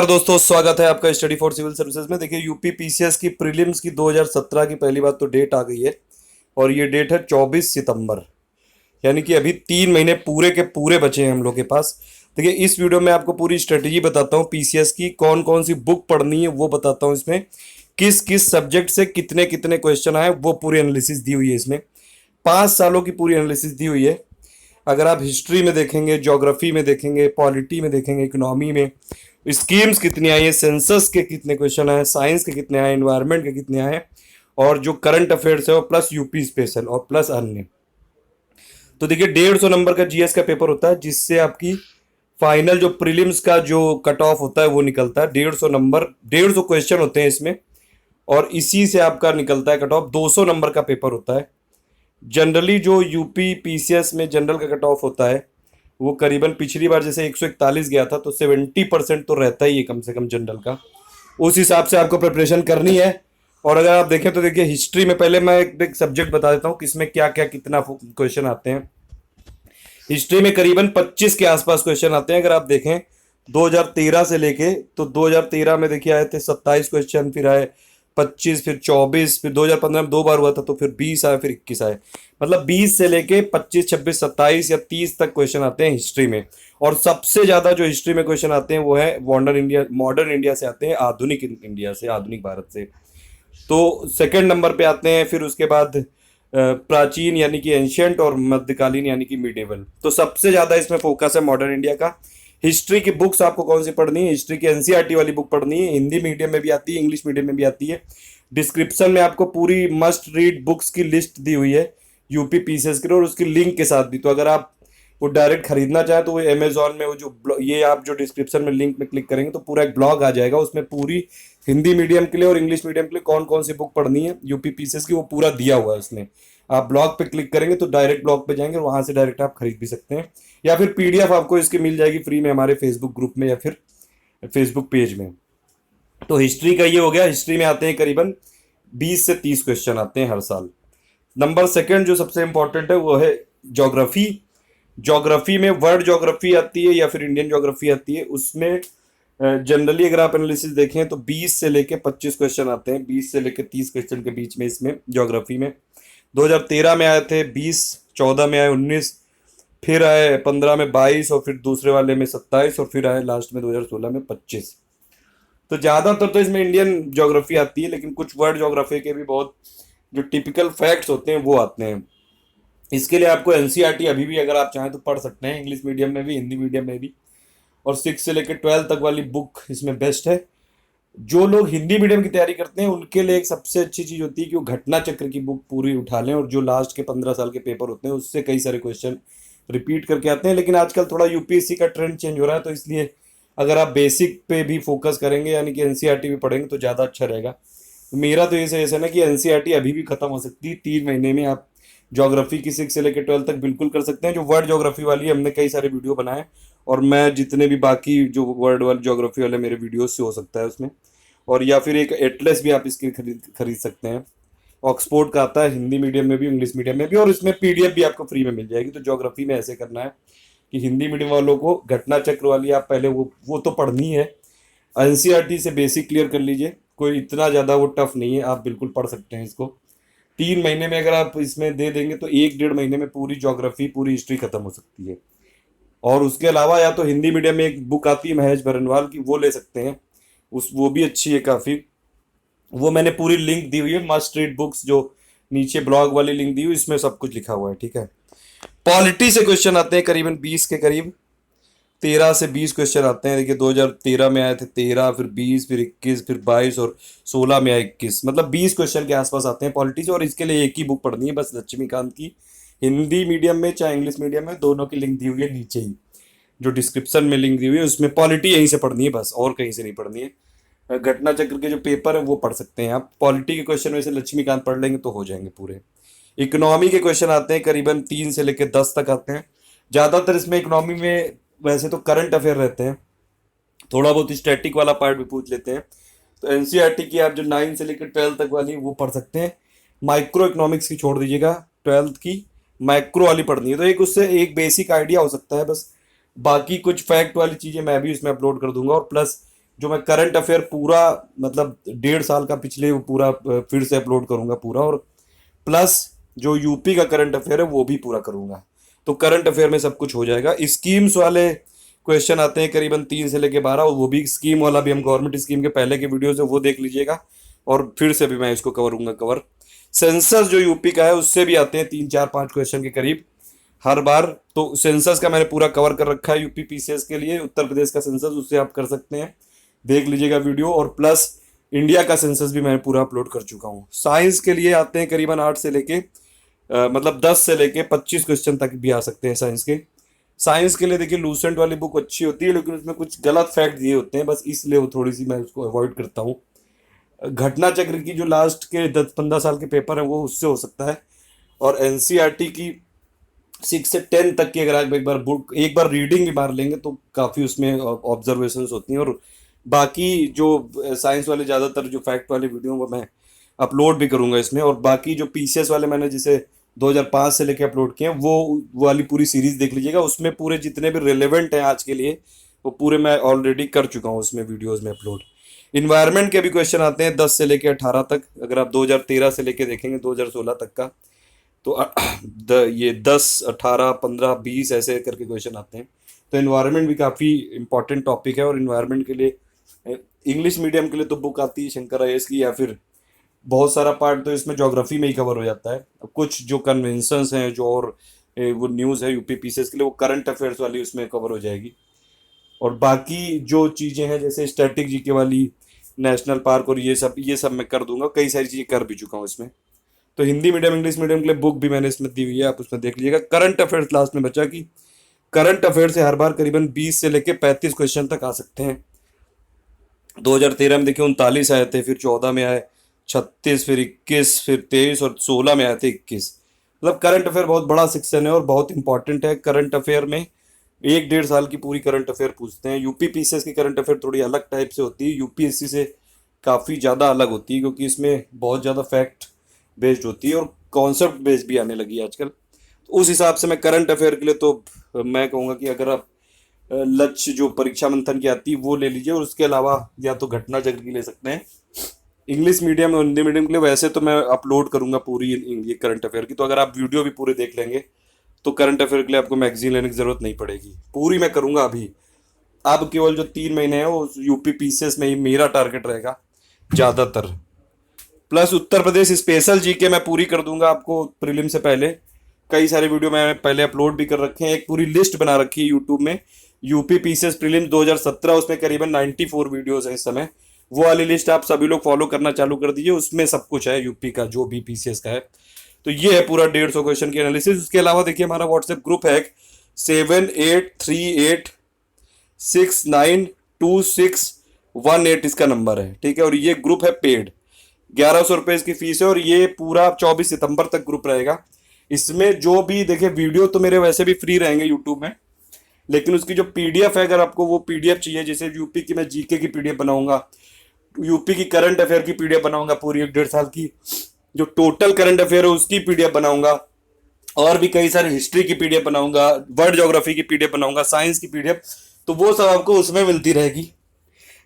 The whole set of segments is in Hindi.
नमस्कार दोस्तों, स्वागत है आपका स्टडी फॉर सिविल सर्विसेज में। देखिए, यूपी पीसीएस की प्रीलिम्स की 2017 की पहली बात तो डेट आ गई है और ये डेट है 24 सितंबर। यानी कि अभी 3 महीने पूरे के पूरे बचे हैं हम लोग के पास। देखिए, इस वीडियो में आपको पूरी स्ट्रेटेजी बताता हूँ पीसीएस की, कौन कौन सी बुक पढ़नी है वो बताता हूँ। इसमें किस किस सब्जेक्ट से कितने कितने क्वेश्चन आए वो पूरी एनालिसिस दी हुई है। इसमें 5 सालों की पूरी एनालिसिस दी हुई है। अगर आप हिस्ट्री में देखेंगे, ज्योग्राफी में देखेंगे, पॉलिटी में देखेंगे, इकोनॉमी में स्कीम्स कितनी आई है, सेंसस के कितने क्वेश्चन आए, साइंस के कितने आए, इन्वायरमेंट के कितने आए, और जो करंट अफेयर्स है और प्लस यूपी स्पेशल और प्लस अन्य। तो देखिए, 150 नंबर का जीएस का पेपर होता है, जिससे आपकी फाइनल जो प्रीलिम्स का जो कट ऑफ होता है वो निकलता है। 150 नंबर, 150 क्वेश्चन होते हैं इसमें, और इसी से आपका निकलता है कट ऑफ। 200 नंबर का पेपर होता है। जनरली जो यूपी पीसीएस में जनरल का कट ऑफ होता है वो करीबन पिछली बार जैसे 141 गया था, तो 70% तो रहता ही है कम से कम जनरल का। उस हिसाब से आपको प्रिपरेशन करनी है। और अगर आप देखें तो देखिए, हिस्ट्री में पहले मैं एक सब्जेक्ट बता देता हूँ किसमें क्या क्या कितना क्वेश्चन आते हैं। हिस्ट्री में करीबन 25 के आसपास क्वेश्चन आते हैं। अगर आप देखें 2013 से लेके, तो 2013 में देखिए आए थे 27 क्वेश्चन, फिर आए 25, फिर 24, फिर 2015 में 2 बार हुआ था तो फिर 20 आए, फिर 21 आए। मतलब 20 से लेके 25, 26, 27 या 30 तक क्वेश्चन आते हैं हिस्ट्री में। और सबसे ज्यादा जो हिस्ट्री में क्वेश्चन आते हैं वो है मॉडर्न इंडिया से आते हैं, आधुनिक इंडिया से, आधुनिक भारत से। तो सेकंड नंबर पे आते हैं। फिर उसके बाद प्राचीन यानी कि एंशियंट, और मध्यकालीन यानी कि मिडेवल। तो सबसे ज्यादा इसमें फोकस है मॉडर्न इंडिया का। हिस्ट्री की बुक्स आपको कौन सी पढ़नी है? हिस्ट्री की एनसीईआरटी वाली बुक पढ़नी है। हिंदी मीडियम में भी आती है, इंग्लिश मीडियम में भी आती है। डिस्क्रिप्शन में आपको पूरी मस्ट रीड बुक्स की लिस्ट दी हुई है यूपी पीसीएस की, और उसकी लिंक के साथ भी। तो अगर आप वो डायरेक्ट खरीदना चाहें तो वो अमेजोन में वो ये आप जो डिस्क्रिप्शन में लिंक में क्लिक करेंगे तो पूरा एक ब्लॉग आ जाएगा, उसमें पूरी हिंदी मीडियम के लिए और इंग्लिश मीडियम के लिए कौन कौन सी बुक पढ़नी है यूपी पीसीएस की, वो पूरा दिया हुआ है उसमें। आप ब्लॉग पे क्लिक करेंगे तो डायरेक्ट ब्लॉग पे जाएंगे और वहां से डायरेक्ट आप खरीद भी सकते हैं, या फिर पीडीएफ आपको इसकी मिल जाएगी फ्री में हमारे फेसबुक ग्रुप में या फिर फेसबुक पेज में। तो हिस्ट्री का ये हो गया। हिस्ट्री में आते हैं करीबन 20 से 30 क्वेश्चन आते हैं हर साल। नंबर सेकंड जो सबसे इंपॉर्टेंट है वो है ज्योग्राफी। ज्योग्राफी में वर्ल्ड ज्योग्राफी आती है या फिर इंडियन ज्योग्राफी आती है। उसमें जनरली अगर आप एनालिसिस देखें तो 20 से लेके 25 क्वेश्चन आते हैं, 20 से लेके 30 क्वेश्चन के बीच में इसमें ज्योग्राफी में। 2013 में आए थे 20, 14 में आए 19, फिर आए 15 में 22, और फिर दूसरे वाले में 27, और फिर आए लास्ट में 2016 में 25। तो ज्यादातर तो इसमें इंडियन ज्योग्राफी आती है, लेकिन कुछ वर्ल्ड ज्योग्राफी के भी बहुत जो टिपिकल फैक्ट्स होते हैं वो आते हैं। इसके लिए आपको एनसीईआरटी अभी भी अगर आप चाहें तो पढ़ सकते हैं, इंग्लिश मीडियम में भी, हिंदी मीडियम में भी। और 6 से लेकर 12 तक वाली बुक इसमें बेस्ट है। जो लोग हिंदी मीडियम की तैयारी करते हैं उनके लिए एक सबसे अच्छी चीज होती है कि वो घटना चक्र की बुक पूरी उठा लें, और जो लास्ट के 15 साल के पेपर होते हैं उससे कई सारे क्वेश्चन रिपीट करके आते हैं। लेकिन आजकल थोड़ा यूपीएससी का ट्रेंड चेंज हो रहा है, तो इसलिए अगर आप बेसिक पे भी फोकस करेंगे यानी कि एनसीईआरटी भी पढ़ेंगे तो ज़्यादा अच्छा रहेगा। मेरा तो ये सजेशन है कि एनसीईआरटी अभी भी खत्म हो सकती है 3 महीने में। आप ज्योग्राफी की 6 से लेकर 12 तक बिल्कुल कर सकते हैं। जो वर्ल्ड ज्योग्राफी वाली है हमने कई सारे वीडियो बनाए, और मैं जितने भी बाकी जो वर्ल्ड वाले ज्योग्राफी वाले मेरे वीडियोज से हो सकता है उसमें। और या फिर एक एटलस भी आप इसके खरीद सकते हैं। ऑक्सफोर्ड का आता है हिंदी मीडियम में भी, इंग्लिश मीडियम में भी, और इसमें पीडीएफ भी आपको फ्री में मिल जाएगी। तो ज्योग्राफी में ऐसे करना है कि हिंदी मीडियम वालों को घटना चक्र वाली आप पहले वो तो पढ़नी है। एनसीईआरटी से बेसिक क्लियर कर लीजिए, कोई इतना ज़्यादा वो टफ नहीं है, आप बिल्कुल पढ़ सकते हैं इसको। 3 महीने में अगर आप इसमें दे देंगे तो 1 डेढ़ महीने में पूरी ज्योग्राफी, पूरी हिस्ट्री खत्म हो सकती है। और उसके अलावा या तो हिंदी मीडियम में एक बुक आती है महेश बरनवाल की, वो ले सकते हैं। वो भी अच्छी है काफ़ी। वो मैंने पूरी लिंक दी हुई है, मस्ट रीड बुक्स, जो नीचे ब्लॉग वाली लिंक दी हुई, इसमें सब कुछ लिखा हुआ है, ठीक है। पॉलिटी से क्वेश्चन आते हैं करीबन 20 के करीब, 13 से 20 क्वेश्चन आते हैं। देखिए 2013 में आए थे 13, फिर 20, फिर 21, फिर 22, और 16 में आए 21। मतलब 20 क्वेश्चन के आसपास आते हैं पॉलिटी से। और इसके लिए एक ही बुक पढ़नी है बस, लक्ष्मीकांत की। हिंदी मीडियम में चाहे इंग्लिश मीडियम में, दोनों की लिंक दी हुई है नीचे ही, जो डिस्क्रिप्शन में लिंक दी हुई है उसमें। पॉलिटी यहीं से पढ़नी है बस, और कहीं से नहीं पढ़नी है। घटना चक्र के जो पेपर है वो पढ़ सकते हैं आप। पॉलिटी के क्वेश्चन वैसे लक्ष्मीकांत पढ़ लेंगे तो हो जाएंगे पूरे। इकोनॉमी के क्वेश्चन आते हैं करीबन 3 से लेकर 10 तक आते हैं। ज़्यादातर इसमें इकोनॉमी में वैसे तो करंट अफेयर रहते हैं, थोड़ा बहुत स्टैटिक वाला पार्ट भी पूछ लेते हैं। तो एनसीईआरटी की आप जो 9 से लेकर 12 तक वाली वो पढ़ सकते हैं। माइक्रो इकोनॉमिक्स की छोड़ दीजिएगा, 12th की माइक्रो वाली पढ़नी है तो एक उससे एक बेसिक आइडिया हो सकता है बस। बाकी कुछ फैक्ट वाली चीज़ें मैं भी उसमें अपलोड कर दूंगा, और प्लस जो मैं करंट अफेयर पूरा मतलब 1.5 साल का पिछले वो पूरा फिर से अपलोड करूंगा पूरा, और प्लस जो यूपी का करंट अफेयर है वो भी पूरा करूंगा। तो करंट अफेयर में सब कुछ हो जाएगा। स्कीम्स वाले क्वेश्चन आते हैं करीबन 3 से लेके 12, और वो भी स्कीम वाला भी हम गवर्नमेंट स्कीम के पहले के वीडियोस है वो देख लीजिएगा, और फिर से भी मैं इसको करूंगा कवर। सेंसस जो यूपी का है उससे भी आते हैं 3 4 5 क्वेश्चन के करीब हर बार। तो सेंसस का मैंने पूरा कवर कर रखा है यूपी पीसीएस के लिए, उत्तर प्रदेश का सेंसस उससे आप कर सकते हैं, देख लीजिएगा वीडियो। और प्लस इंडिया का सेंसस भी मैंने पूरा अपलोड कर चुका हूँ। साइंस के लिए आते हैं करीबन 8 से लेके मतलब 10 से लेके 25 क्वेश्चन तक भी आ सकते हैं साइंस के। साइंस के लिए देखिए लूसेंट वाली बुक अच्छी होती है, लेकिन उसमें कुछ गलत फैक्ट दिए होते हैं, बस इसलिए वो थोड़ी सी मैं उसको अवॉइड करता हूँ। घटना चक्र की जो लास्ट के 10 15 साल के पेपर हैं वो उससे हो सकता है। और एनसीईआरटी की 6 से 10 तक की अगर आप एक बार रीडिंग भी मार लेंगे तो काफ़ी उसमें ऑब्जर्वेशंस होती हैं। और बाकी जो साइंस वाले ज़्यादातर जो फैक्ट वाले वीडियो वो मैं अपलोड भी करूंगा इसमें। और बाकी जो पीसीएस वाले मैंने जिसे 2005 से लेके अपलोड किए हैं वो वाली पूरी सीरीज देख लीजिएगा, उसमें पूरे जितने भी रिलेवेंट हैं आज के लिए वो पूरे मैं ऑलरेडी कर चुका हूँ उसमें वीडियोस में अपलोड। इन्वायरमेंट के भी क्वेश्चन आते हैं 10 से लेके 18 तक, अगर आप 2013 से लेके देखेंगे 2016 तक का, तो ये 10 18 15 20 ऐसे करके क्वेश्चन आते हैं। तो इन्वायरमेंट भी काफ़ी इंपॉर्टेंट टॉपिक है, और इन्वायरमेंट के लिए इंग्लिश मीडियम के लिए तो बुक आती है शंकर आईएएस की, या फिर बहुत सारा पार्ट तो इसमें ज्योग्राफी में ही कवर हो जाता है। अब कुछ जो कन्वेंशंस हैं जो और वो न्यूज़ है यूपी पीसीएस के लिए वो करंट अफेयर्स वाली उसमें कवर हो जाएगी। और बाकी जो चीज़ें हैं जैसे स्टैटिक जीके वाली, नेशनल पार्क और ये सब मैं कर दूंगा, कई सारी चीज़ें कर भी चुका हूँ इसमें। तो हिंदी मीडियम इंग्लिश मीडियम के लिए बुक भी मैंने इसमें दी हुई है, आप उसमें देख लीजिएगा। करंट अफेयर्स लास्ट में बचा कि करंट अफेयर से हर बार करीबन 20 से लेके 35 क्वेश्चन तक आ सकते हैं। 2013 में देखिए 39 आए थे, फिर 14 में आए 36, फिर 21, फिर 23 और 16 में आए थे 21। मतलब करंट अफेयर बहुत बड़ा सेक्शन है और बहुत इंपॉर्टेंट है। करंट अफेयर में 1 1.5 साल की पूरी करंट अफेयर पूछते हैं। यूपी पीसीएस की करंट अफेयर थोड़ी अलग टाइप से होती है, यूपीएससी से काफ़ी ज़्यादा अलग होती है, क्योंकि इसमें बहुत ज़्यादा फैक्ट बेस्ड होती है और कॉन्सेप्ट बेस्ड भी आने लगी है आजकल। तो उस हिसाब से मैं करंट अफेयर के लिए तो मैं कहूँगा कि अगर आप लक्ष्य जो परीक्षा मंथन की आती है वो ले लीजिए, और उसके अलावा या तो घटना चक्र की ले सकते हैं। इंग्लिश मीडियम और हिंदी मीडियम के लिए वैसे तो मैं अपलोड करूंगा पूरी ये करंट अफेयर की, तो अगर आप वीडियो भी पूरे देख लेंगे तो करंट अफेयर के लिए आपको मैगजीन लेने की ज़रूरत नहीं पड़ेगी, पूरी मैं करूंगा अभी। अब केवल जो 3 महीने हैं वो यूपी पीसीएस में ही मेरा टारगेट रहेगा ज़्यादातर। Plus Uttar Pradesh special GK मैं पूरी कर दूंगा आपको प्रीलिम से पहले। कई सारे वीडियो मैं पहले अपलोड भी कर रखे हैं, एक पूरी लिस्ट बना रखी है यूट्यूब में, यूपी पीसीएस प्रीलिम्स 2017, उसमें करीबन 94 वीडियोस हैं इस समय। वो वाली लिस्ट आप सभी लोग फॉलो करना चालू कर दीजिए, उसमें सब कुछ है यूपी का जो भी पीसीएस का है। तो ये है पूरा 150 क्वेश्चन की एनालिसिस। उसके अलावा देखिए हमारा व्हाट्सएप ग्रुप है 7838692618 इसका नंबर है, ठीक है। और ये ग्रुप है पेड, 1100 रुपये इसकी फीस है, और ये पूरा 24 सितंबर तक ग्रुप रहेगा। इसमें जो भी देखिए वीडियो तो मेरे वैसे भी फ्री रहेंगे यूट्यूब में, लेकिन उसकी जो पीडीएफ है, अगर आपको वो पीडीएफ चाहिए, जैसे यूपी की मैं जीके की पीडीएफ बनाऊंगा, यूपी की करंट अफेयर की पीडीएफ बनाऊंगा पूरी 1 1.5 साल की, जो टोटल करंट अफेयर है उसकी पीडीएफ बनाऊंगा, और भी कई सारे हिस्ट्री की पीडीएफ बनाऊंगा, वर्ल्ड ज्योग्राफी की पीडीएफ बनाऊंगा, साइंस की पीडीएफ, तो वो सब आपको उसमें मिलती रहेगी।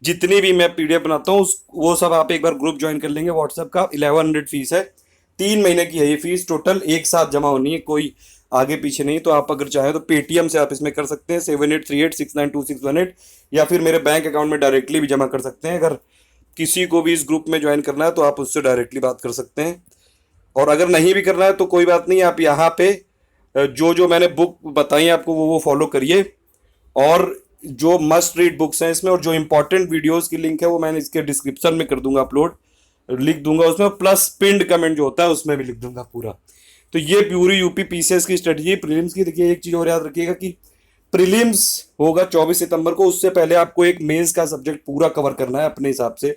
जितनी भी मैं पीडीएफ बनाता हूँ वो सब आप एक बार ग्रुप ज्वाइन कर लेंगे व्हाट्सएप का। 1100 फीस है, 3 महीने की है ये फीस टोटल, एक साथ जमा होनी है, कोई आगे पीछे नहीं। तो आप अगर चाहें तो पेटीएम से आप इसमें कर सकते हैं 7838692618, या फिर मेरे बैंक अकाउंट में डायरेक्टली भी जमा कर सकते हैं। अगर किसी को भी इस ग्रुप में ज्वाइन करना है तो आप उससे डायरेक्टली बात कर सकते हैं, और अगर नहीं भी करना है तो कोई बात नहीं, आप यहाँ पे जो जो मैंने बुक बताई आपको वो फॉलो करिए। और जो मस्ट रीड बुक्स हैं इसमें, और जो इंपॉर्टेंट वीडियोस की लिंक है वो मैंने इसके डिस्क्रिप्शन में कर दूंगा अपलोड, लिख दूंगा उसमें, प्लस पिंड कमेंट जो होता है उसमें भी लिख दूंगा पूरा। तो ये पूरी यूपी पीसीएस की स्ट्रेटजी प्रीलिम्स की। देखिए एक चीज़ और याद रखिएगा कि प्रीलिम्स होगा 24 सितंबर को, उससे पहले आपको एक मेंस का सब्जेक्ट पूरा कवर करना है अपने हिसाब से।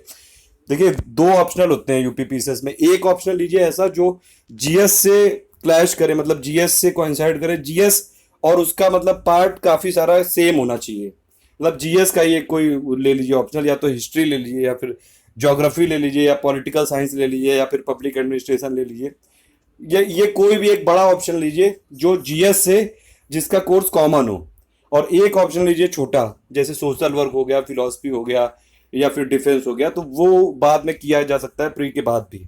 देखिए 2 ऑप्शनल होते हैं यूपी पीसीएस में, एक ऑप्शनल लीजिए ऐसा जो जीएस से क्लैश करे, मतलब जीएस से कोइंसाइड करे, जीएस और उसका मतलब पार्ट काफ़ी सारा सेम होना चाहिए। मतलब जीएस का ये कोई ले लीजिए ऑप्शनल, या तो हिस्ट्री ले लीजिए, या फिर ज्योग्राफी ले लीजिए, या पॉलिटिकल साइंस ले लीजिए, या फिर पब्लिक एडमिनिस्ट्रेशन ले लीजिए। ये कोई भी एक बड़ा ऑप्शन लीजिए जो जीएस से जिसका कोर्स कॉमन हो, और एक ऑप्शन लीजिए छोटा, जैसे सोशल वर्क हो गया, फिलॉसफी हो गया, या फिर डिफेंस हो गया, तो वो बाद में किया जा सकता है प्री के बाद भी।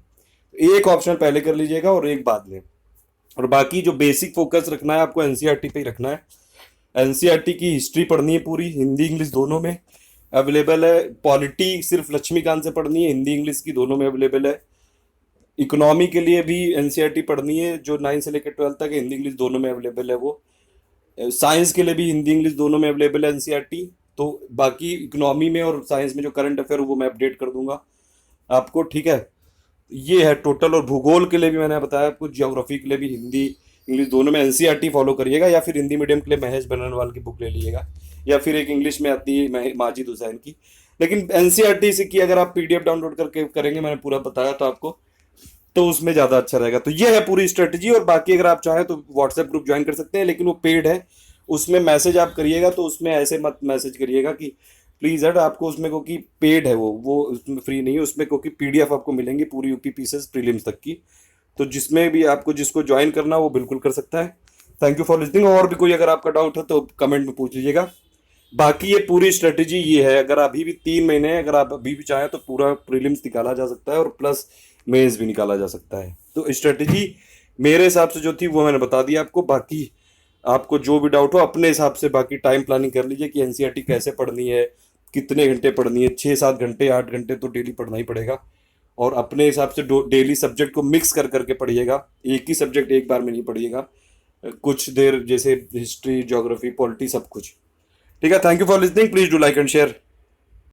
एक ऑप्शन पहले कर लीजिएगा और एक बाद में। और बाकी जो बेसिक फोकस रखना है आपको एनसीईआरटी पे ही रखना है। एनसीईआरटी की हिस्ट्री पढ़नी है पूरी, हिंदी इंग्लिश दोनों में अवेलेबल है। पॉलिटी सिर्फ लक्ष्मीकांत से पढ़नी है, हिंदी इंग्लिश की दोनों में अवेलेबल है। इकोनॉमी के लिए भी एनसीईआरटी पढ़नी है, जो 9 से लेकर 12 तक है, हिंदी इंग्लिश दोनों में अवेलेबल है वो। साइंस के लिए भी हिंदी इंग्लिश दोनों में अवेलेबल है एनसीईआरटी। तो बाकी इकोनॉमी में और साइंस में जो करंट अफेयर वो मैं अपडेट कर दूंगा आपको, ठीक है। ये है टोटल। और भूगोल के लिए भी मैंने बताया आपको, ज्योग्राफी के लिए भी हिंदी इंग्लिश दोनों में एनसीईआरटी फॉलो करिएगा, या फिर हिंदी मीडियम के लिए महेश बननवाल की बुक ले लीजिएगा, या फिर एक इंग्लिश में आती है माजिद हुसैन की। लेकिन एनसीईआरटी से की अगर आप पीडीएफ डाउनलोड करके करेंगे, मैंने पूरा बताया था आपको, तो उसमें ज़्यादा अच्छा रहेगा। तो ये है पूरी स्ट्रेटजी। और बाकी अगर आप चाहें तो व्हाट्सएप ग्रुप ज्वाइन कर सकते हैं, लेकिन वो पेड है। उसमें मैसेज आप करिएगा तो उसमें ऐसे मत मैसेज करिएगा कि प्लीज़ हट, आपको उसमें क्योंकि पेड है वो उसमें फ्री नहीं है उसमें, क्योंकि पीडीएफ आपको मिलेंगी पूरी यूपी पीसीएस प्रीलिम्स तक की। तो जिसमें भी आपको जिसको ज्वाइन करना वो बिल्कुल कर सकता है। Thank you for listening. और भी कोई अगर आपका डाउट है तो कमेंट में पूछ लीजिएगा। बाकी ये पूरी स्ट्रेटेजी ये है, अगर अभी भी 3 महीने हैं, अगर आप अभी भी चाहें तो पूरा प्रीलिम्स निकाला जा सकता है और प्लस मेंस भी निकाला जा सकता है। तो स्ट्रेटेजी मेरे हिसाब से जो थी वो मैंने बता दी आपको। बाकी आपको जो भी डाउट हो अपने हिसाब से बाकी टाइम प्लानिंग कर लीजिए कि एनसीईआरटी कैसे पढ़नी है, कितने घंटे पढ़नी है। 6-7 घंटे 8 घंटे तो डेली पढ़ना ही पड़ेगा। और अपने हिसाब से डेली सब्जेक्ट को मिक्स कर करके पढ़िएगा, एक ही सब्जेक्ट एक बार में नहीं पढ़िएगा। कुछ देर जैसे हिस्ट्री, ज्योग्राफी, पॉलिटी, सब कुछ। ठीक है। Thank you for listening. Please do like and share.